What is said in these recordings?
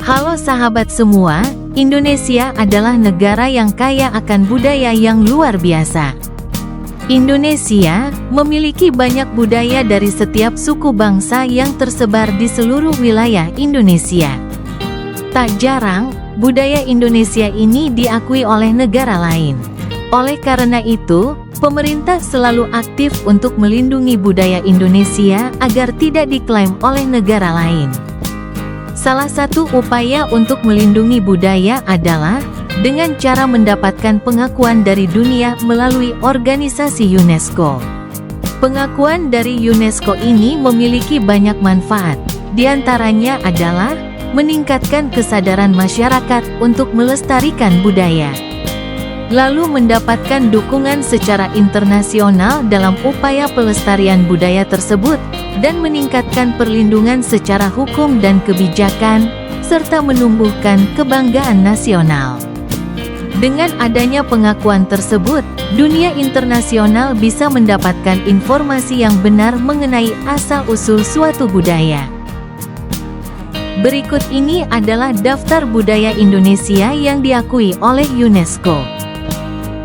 Halo sahabat semua, Indonesia adalah negara yang kaya akan budaya yang luar biasa. Indonesia memiliki banyak budaya dari setiap suku bangsa yang tersebar di seluruh wilayah Indonesia. Tak jarang, budaya Indonesia ini diakui oleh negara lain. Oleh karena itu, pemerintah selalu aktif untuk melindungi budaya Indonesia agar tidak diklaim oleh negara lain. Salah satu upaya untuk melindungi budaya adalah dengan cara mendapatkan pengakuan dari dunia melalui organisasi UNESCO. Pengakuan dari UNESCO ini memiliki banyak manfaat, di antaranya adalah meningkatkan kesadaran masyarakat untuk melestarikan budaya, lalu mendapatkan dukungan secara internasional dalam upaya pelestarian budaya tersebut, dan meningkatkan perlindungan secara hukum dan kebijakan, serta menumbuhkan kebanggaan nasional. Dengan adanya pengakuan tersebut, dunia internasional bisa mendapatkan informasi yang benar mengenai asal-usul suatu budaya. Berikut ini adalah daftar budaya Indonesia yang diakui oleh UNESCO.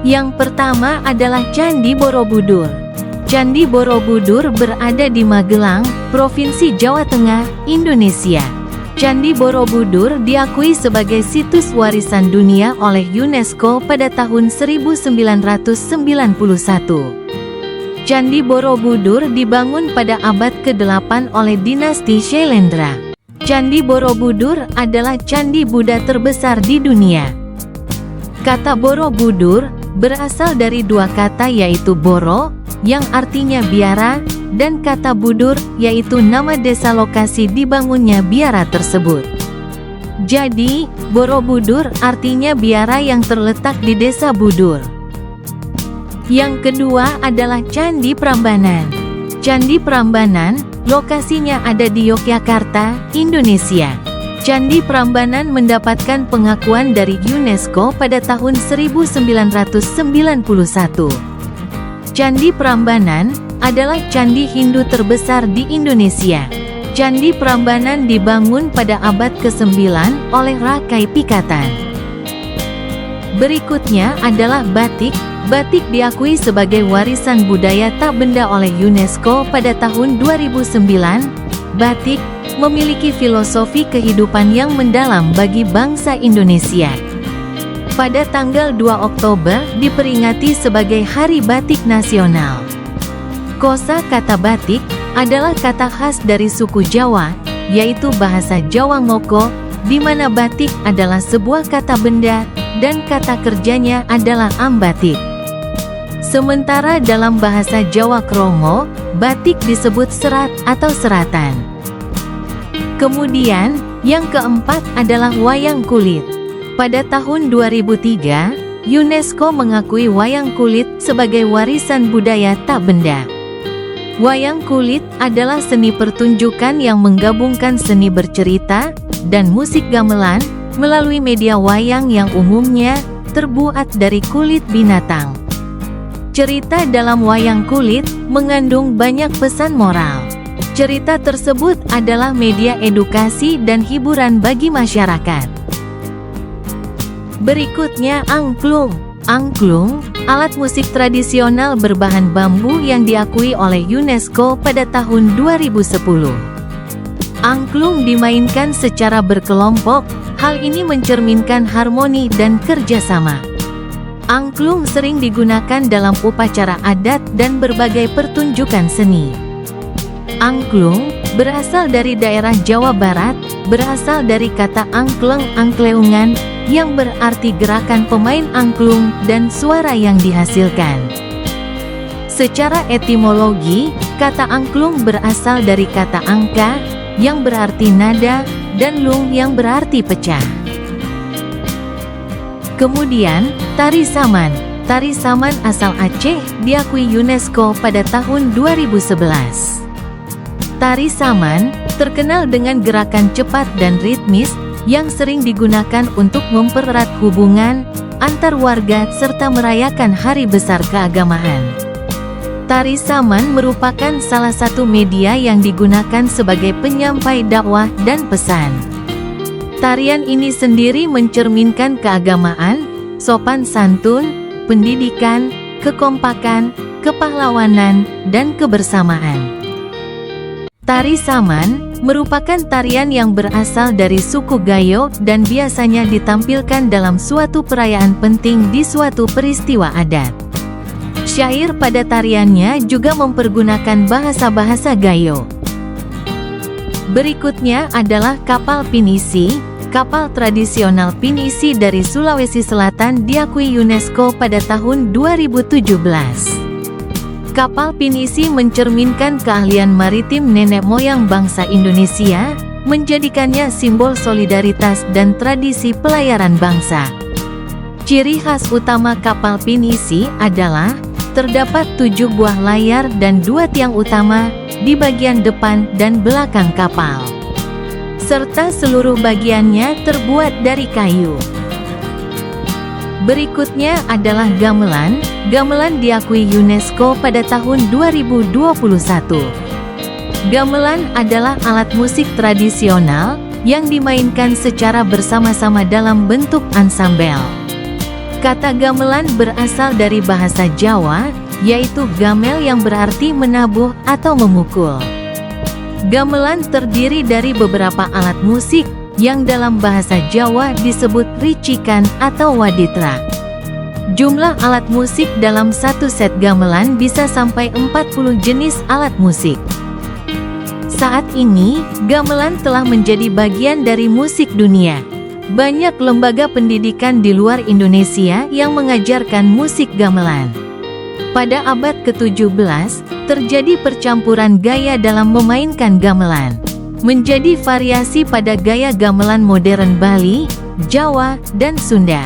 Yang pertama adalah Candi Borobudur. Candi Borobudur berada di Magelang, Provinsi Jawa Tengah, Indonesia. Candi Borobudur diakui sebagai situs warisan dunia oleh UNESCO pada tahun 1991. Candi Borobudur dibangun pada abad ke-8 oleh dinasti Syailendra. Candi Borobudur adalah candi Buddha terbesar di dunia. Kata Borobudur berasal dari dua kata yaitu Boro, yang artinya biara, dan kata Budur, yaitu nama desa lokasi dibangunnya biara tersebut. Jadi, Borobudur artinya biara yang terletak di desa Budur. Yang kedua adalah Candi Prambanan. Candi Prambanan, lokasinya ada di Yogyakarta, Indonesia. Candi Prambanan mendapatkan pengakuan dari UNESCO pada tahun 1991. Candi Prambanan adalah candi Hindu terbesar di Indonesia. Candi Prambanan dibangun pada abad ke-9 oleh Rakai Pikatan. Berikutnya adalah batik. Batik diakui sebagai warisan budaya tak benda oleh UNESCO pada tahun 2009. Batik memiliki filosofi kehidupan yang mendalam bagi bangsa Indonesia. Pada tanggal 2 Oktober diperingati sebagai Hari Batik Nasional. Kosa kata batik adalah kata khas dari suku Jawa, yaitu bahasa Jawa Ngoko, di mana batik adalah sebuah kata benda, dan kata kerjanya adalah ambatik. Sementara dalam bahasa Jawa Krongo, batik disebut serat atau seratan. Kemudian, yang keempat adalah wayang kulit. Pada tahun 2003, UNESCO mengakui wayang kulit sebagai warisan budaya tak benda. Wayang kulit adalah seni pertunjukan yang menggabungkan seni bercerita dan musik gamelan melalui media wayang yang umumnya terbuat dari kulit binatang. Cerita dalam wayang kulit mengandung banyak pesan moral. Cerita tersebut adalah media edukasi dan hiburan bagi masyarakat. Berikutnya angklung. Angklung, alat musik tradisional berbahan bambu yang diakui oleh UNESCO pada tahun 2010. Angklung dimainkan secara berkelompok, hal ini mencerminkan harmoni dan kerjasama. Angklung sering digunakan dalam upacara adat dan berbagai pertunjukan seni. Angklung berasal dari daerah Jawa Barat, berasal dari kata angkleng angkleungan, yang berarti gerakan pemain angklung dan suara yang dihasilkan. Secara etimologi, kata angklung berasal dari kata angka, yang berarti nada, dan lung yang berarti pecah. Kemudian, tari saman. Tari saman asal Aceh diakui UNESCO pada tahun 2011. Tari saman terkenal dengan gerakan cepat dan ritmis, yang sering digunakan untuk mempererat hubungan antar warga serta merayakan hari besar keagamaan. Tari saman merupakan salah satu media yang digunakan sebagai penyampai dakwah dan pesan. Tarian ini sendiri mencerminkan keagamaan, sopan santun, pendidikan, kekompakan, kepahlawanan, dan kebersamaan. Tari Saman merupakan tarian yang berasal dari suku Gayo dan biasanya ditampilkan dalam suatu perayaan penting di suatu peristiwa adat. Syair pada tariannya juga mempergunakan bahasa-bahasa Gayo. Berikutnya adalah kapal pinisi. Kapal tradisional pinisi dari Sulawesi Selatan diakui UNESCO pada tahun 2017. Kapal pinisi mencerminkan keahlian maritim nenek moyang bangsa Indonesia, menjadikannya simbol solidaritas dan tradisi pelayaran bangsa. Ciri khas utama kapal pinisi adalah terdapat 7 buah layar dan 2 tiang utama di bagian depan dan belakang kapal, serta seluruh bagiannya terbuat dari kayu. Berikutnya adalah gamelan. Gamelan diakui UNESCO pada tahun 2021. Gamelan adalah alat musik tradisional yang dimainkan secara bersama-sama dalam bentuk ansambel. Kata gamelan berasal dari bahasa Jawa, yaitu gamel yang berarti menabuh atau memukul. Gamelan terdiri dari beberapa alat musik yang dalam bahasa Jawa disebut ricikan atau waditra. Jumlah alat musik dalam satu set gamelan bisa sampai 40 jenis alat musik. Saat ini, gamelan telah menjadi bagian dari musik dunia. Banyak lembaga pendidikan di luar Indonesia yang mengajarkan musik gamelan. Pada abad ke-17, terjadi percampuran gaya dalam memainkan gamelan, menjadi variasi pada gaya gamelan modern Bali, Jawa, dan Sunda.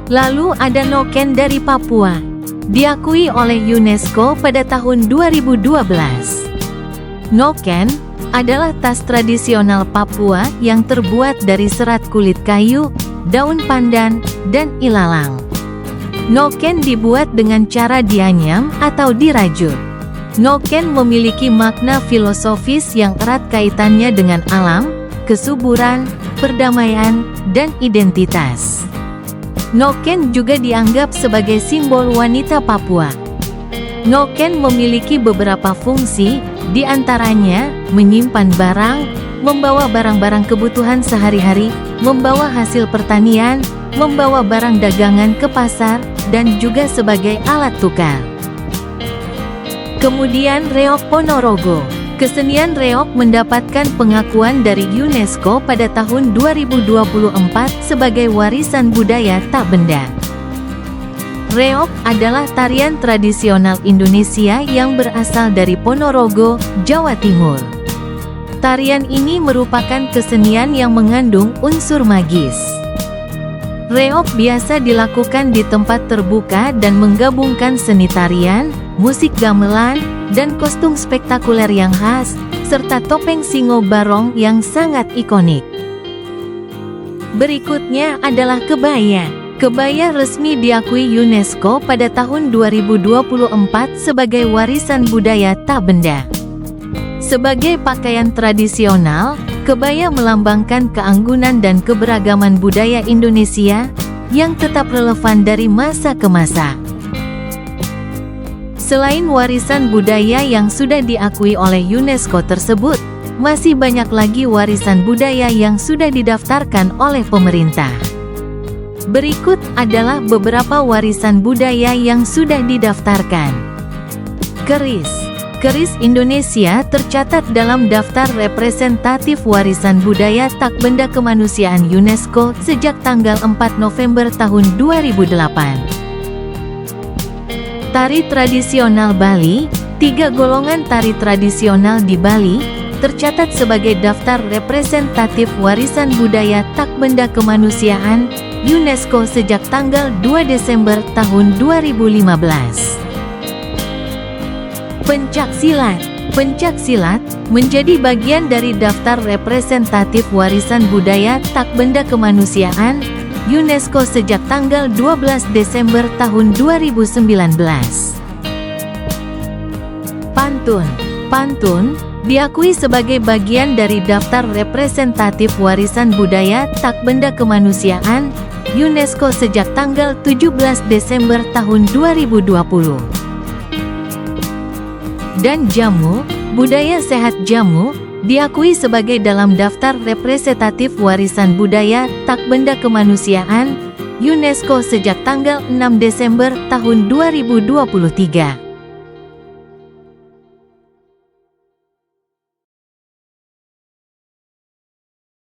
Lalu ada noken dari Papua, diakui oleh UNESCO pada tahun 2012. Noken adalah tas tradisional Papua yang terbuat dari serat kulit kayu, daun pandan, dan ilalang. Noken dibuat dengan cara dianyam atau dirajut. Noken memiliki makna filosofis yang erat kaitannya dengan alam, kesuburan, perdamaian, dan identitas. Noken juga dianggap sebagai simbol wanita Papua. Noken memiliki beberapa fungsi, di antaranya menyimpan barang, membawa barang-barang kebutuhan sehari-hari, membawa hasil pertanian, membawa barang dagangan ke pasar, dan juga sebagai alat tukar. Kemudian reog Ponorogo. Kesenian reog mendapatkan pengakuan dari UNESCO pada tahun 2024 sebagai warisan budaya tak benda. Reog adalah tarian tradisional Indonesia yang berasal dari Ponorogo, Jawa Timur. Tarian ini merupakan kesenian yang mengandung unsur magis. Reog biasa dilakukan di tempat terbuka dan menggabungkan seni tarian, musik gamelan, dan kostum spektakuler yang khas, serta topeng singo barong yang sangat ikonik. Berikutnya adalah kebaya. Kebaya resmi diakui UNESCO pada tahun 2024 sebagai warisan budaya tak benda. Sebagai pakaian tradisional, kebaya melambangkan keanggunan dan keberagaman budaya Indonesia yang tetap relevan dari masa ke masa. Selain warisan budaya yang sudah diakui oleh UNESCO tersebut, masih banyak lagi warisan budaya yang sudah didaftarkan oleh pemerintah. Berikut adalah beberapa warisan budaya yang sudah didaftarkan. Keris. Keris Indonesia tercatat dalam daftar representatif warisan budaya tak benda kemanusiaan UNESCO sejak tanggal 4 November tahun 2008. Tari tradisional Bali. 3 golongan tari tradisional di Bali tercatat sebagai daftar representatif warisan budaya tak benda kemanusiaan UNESCO sejak tanggal 2 Desember tahun 2015. Pencaksilat. Pencaksilat menjadi bagian dari daftar representatif warisan budaya tak benda kemanusiaan UNESCO sejak tanggal 12 Desember tahun 2019. Pantun. Pantun diakui sebagai bagian dari Daftar Representatif Warisan Budaya Tak Benda Kemanusiaan UNESCO sejak tanggal 17 Desember tahun 2020. Dan jamu, budaya sehat jamu, diakui sebagai dalam Daftar Representatif Warisan Budaya Tak Benda Kemanusiaan UNESCO sejak tanggal 6 Desember tahun 2023.